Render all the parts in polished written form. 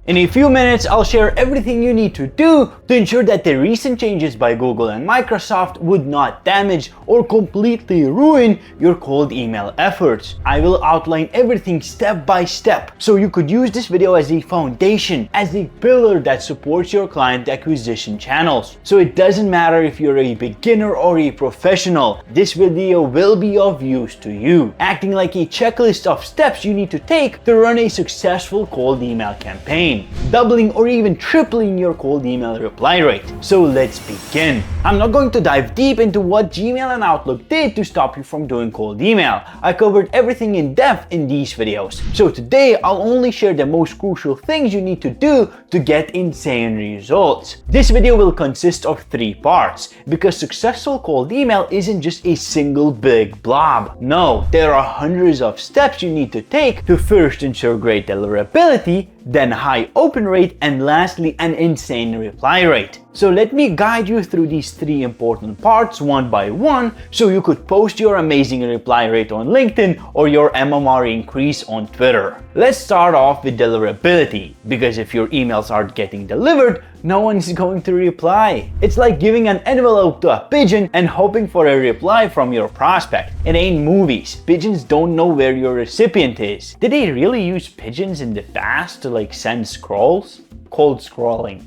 In a few minutes, I'll share everything you need to do to ensure that the recent changes by Google and Microsoft would not damage or completely ruin your cold email efforts. I will outline everything step by step, so you could use this video as a foundation, as a pillar that supports your client acquisition channels. So it doesn't matter if you're a beginner or a professional, this video will be of use to you, acting like a checklist of steps you need to take to run a successful cold email campaign, doubling or even tripling your cold email reply rate. So let's begin. I'm not going to dive deep into what Gmail and Outlook did to stop you from doing cold email. I covered everything in depth in these videos. So today, I'll only share the most crucial things you need to do to get insane results. This video will consist of 3 parts, because successful cold email isn't just a single big blob. No, there are hundreds of steps you need to take to first ensure great deliverability, then high open rate, and lastly an insane reply rate. So let me guide you through these 3 important parts one by one, so you could post your amazing reply rate on LinkedIn or your MMR increase on Twitter. Let's start off with deliverability, because if your emails aren't getting delivered, no one is going to reply. It's like giving an envelope to a pigeon and hoping for a reply from your prospect. It ain't movies. Pigeons don't know where your recipient is. Did they really use pigeons in the past to send scrolls? Cold scrolling.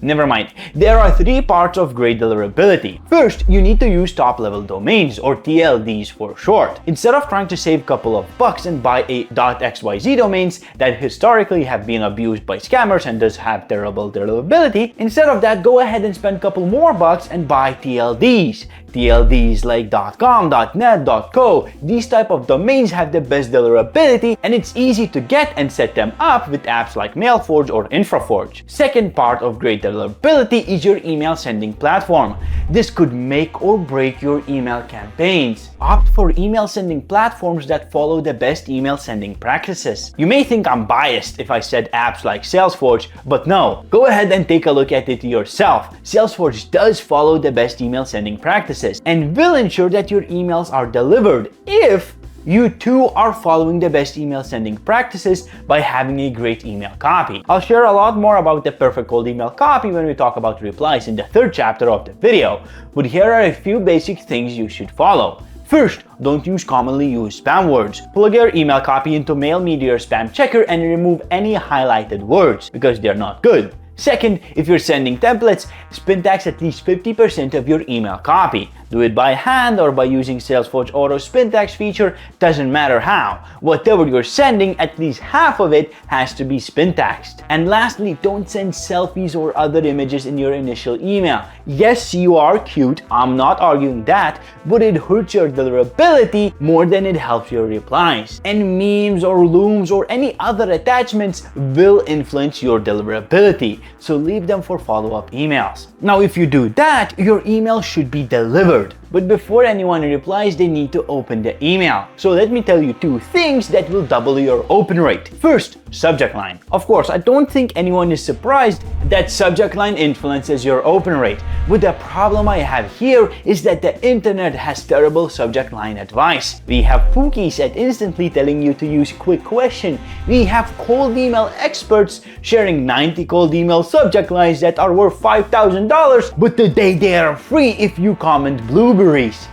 Never mind. There are 3 parts of great deliverability. First, you need to use top-level domains, or TLDs for short. Instead of trying to save a couple of bucks and buy a .xyz domains that historically have been abused by scammers and does have terrible deliverability, instead of that, go ahead and spend a couple more bucks and buy TLDs. TLDs like .com, .net, .co, these type of domains have the best deliverability, and it's easy to get and set them up with apps like Mailforge or InfraForge. Second part of great deliverability is your email sending platform. This could make or break your email campaigns. Opt for email sending platforms that follow the best email sending practices. You may think I'm biased if I said apps like Salesforge, but no, go ahead and take a look at it yourself. Salesforge does follow the best email sending practices and will ensure that your emails are delivered if you too are following the best email sending practices by having a great email copy. I'll share a lot more about the perfect cold email copy when we talk about replies in the 3rd chapter of the video, but here are a few basic things you should follow. First, don't use commonly used spam words. Plug your email copy into MailMedia or Spam Checker and remove any highlighted words because they're not good. Second, if you're sending templates, syntax at least 50% of your email copy. Do it by hand or by using Salesforge Auto Syntax feature, doesn't matter how. Whatever you're sending, at least half of it has to be syntaxed. And lastly, don't send selfies or other images in your initial email. Yes, you are cute, I'm not arguing that, but it hurts your deliverability more than it helps your replies. And memes or looms or any other attachments will influence your deliverability, so leave them for follow-up emails. Now, if you do that, your email should be delivered. But before anyone replies, they need to open the email. So let me tell you 2 things that will double your open rate. First, subject line. Of course, I don't think anyone is surprised that subject line influences your open rate. But the problem I have here is that the internet has terrible subject line advice. We have Pookies at Instantly telling you to use quick question. We have cold email experts sharing 90 cold email subject lines that are worth $5,000, but today they are free if you comment blueberries.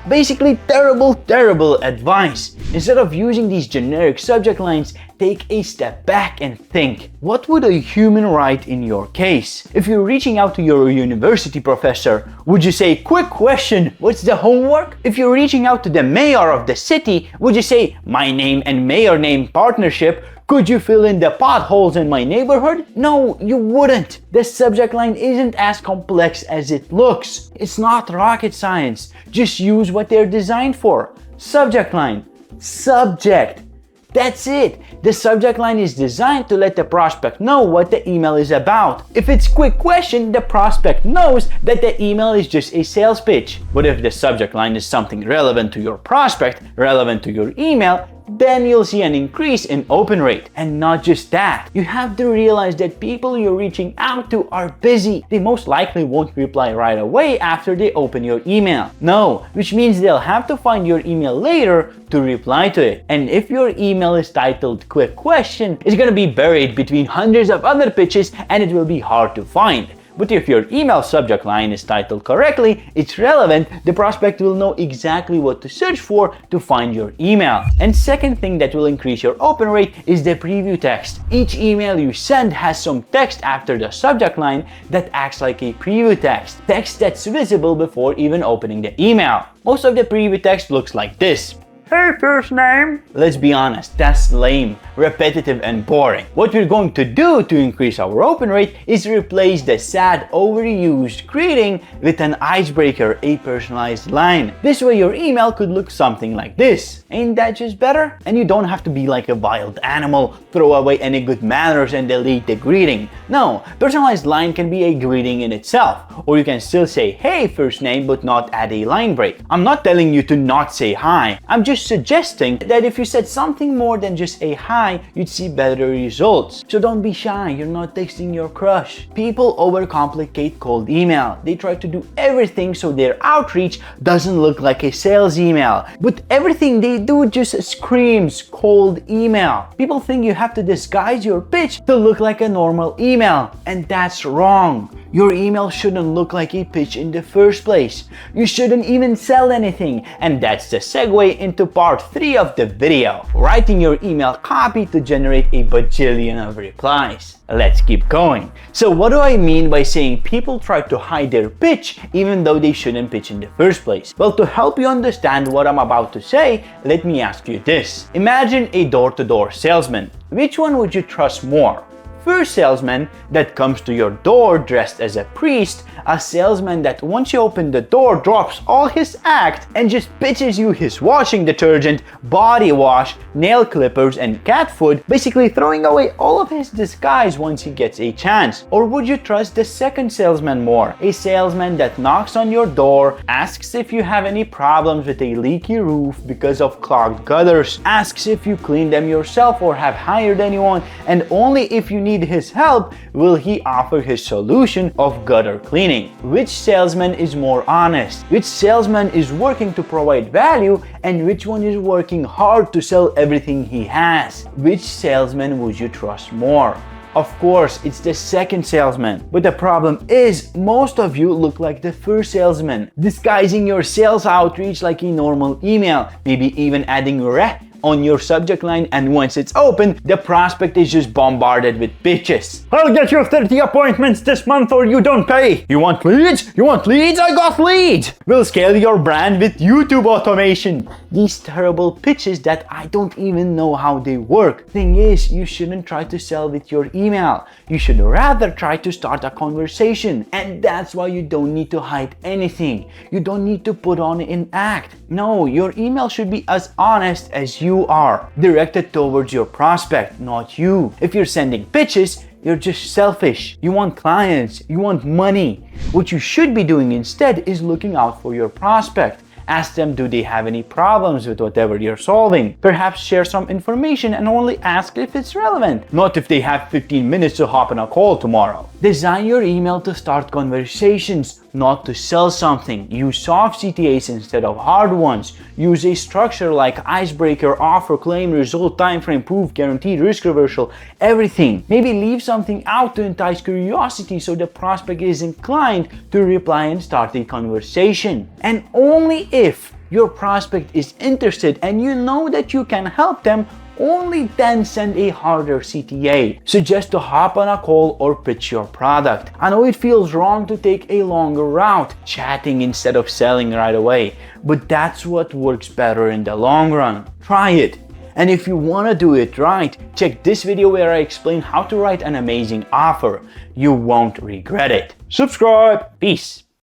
Basically terrible advice. Instead of using these generic subject lines, take a step back and think, what would a human write in your case? If you're reaching out to your university professor, would you say, quick question, what's the homework? If you're reaching out to the mayor of the city, would you say, my name and mayor name partnership? Could you fill in the potholes in my neighborhood? No, you wouldn't. The subject line isn't as complex as it looks. It's not rocket science. Just use what they're designed for. Subject line. Subject. That's it. The subject line is designed to let the prospect know what the email is about. If it's quick question, the prospect knows that the email is just a sales pitch. But if the subject line is something relevant to your prospect, relevant to your email, then you'll see an increase in open rate. And not just that, you have to realize that people you're reaching out to are busy. They most likely won't reply right away after they open your email. No, which means they'll have to find your email later to reply to it. And if your email is titled quick question, it's gonna be buried between hundreds of other pitches and it will be hard to find. But if your email subject line is titled correctly, it's relevant, the prospect will know exactly what to search for to find your email. And second thing that will increase your open rate is the preview text. Each email you send has some text after the subject line that acts like a preview text. Text that's visible before even opening the email. Most of the preview text looks like this. Hey, first name. Let's be honest, that's lame, repetitive, and boring. What we're going to do to increase our open rate is replace the sad, overused greeting with an icebreaker, a personalized line. This way your email could look something like this. Ain't that just better? And you don't have to be like a wild animal, throw away any good manners and delete the greeting. No, personalized line can be a greeting in itself. Or you can still say, hey, first name, but not add a line break. I'm not telling you to not say hi. I'm just suggesting that if you said something more than just a hi, you'd see better results. So don't be shy, you're not texting your crush. People overcomplicate cold email. They try to do everything so their outreach doesn't look like a sales email. But everything they do just screams cold email. People think you have to disguise your pitch to look like a normal email, and that's wrong. Your email shouldn't look like a pitch in the first place. You shouldn't even sell anything. And that's the segue into part 3 of the video. Writing your email copy to generate a bajillion of replies. Let's keep going. So what do I mean by saying people try to hide their pitch even though they shouldn't pitch in the first place? Well, to help you understand what I'm about to say, let me ask you this. Imagine a door-to-door salesman. Which one would you trust more? First salesman that comes to your door dressed as a priest, a salesman that once you open the door drops all his act and just pitches you his washing detergent, body wash, nail clippers, and cat food, basically throwing away all of his disguise once he gets a chance. Or would you trust the second salesman more? A salesman that knocks on your door, asks if you have any problems with a leaky roof because of clogged gutters, asks if you clean them yourself or have hired anyone, and only if you need his help will he offer his solution of gutter cleaning. Which salesman is more honest? Which salesman is working to provide value, and which one is working hard to sell everything he has? Which salesman would you trust more? Of course, it's the second salesman. But the problem is, most of you look like the first salesman, disguising your sales outreach like a normal email, maybe even adding "reh" on your subject line, and once it's open, the prospect is just bombarded with pitches. I'll get you 30 appointments this month or you don't pay. You want leads? You want leads? I got leads. We'll scale your brand with YouTube automation. These terrible pitches that I don't even know how they work. Thing is, you shouldn't try to sell with your email. You should rather try to start a conversation. And that's why you don't need to hide anything. You don't need to put on an act. No, your email should be as honest as you are, directed towards your prospect, not you. If you're sending pitches, you're just selfish. You want clients, you want money. What you should be doing instead is looking out for your prospect. Ask them, do they have any problems with whatever you're solving? Perhaps share some information and only ask if it's relevant, not if they have 15 minutes to hop on a call tomorrow. Design your email to start conversations, not to sell something. Use soft CTAs instead of hard ones. Use a structure like icebreaker, offer, claim, result, time frame, proof, guaranteed, risk reversal, everything. Maybe leave something out to entice curiosity so the prospect is inclined to reply and start a conversation. And only if your prospect is interested and you know that you can help them, only then send a harder CTA. Suggest to hop on a call or pitch your product. I know it feels wrong to take a longer route, chatting instead of selling right away, but that's what works better in the long run. Try it. And if you want to do it right, check this video where I explain how to write an amazing offer. You won't regret it. Subscribe. Peace.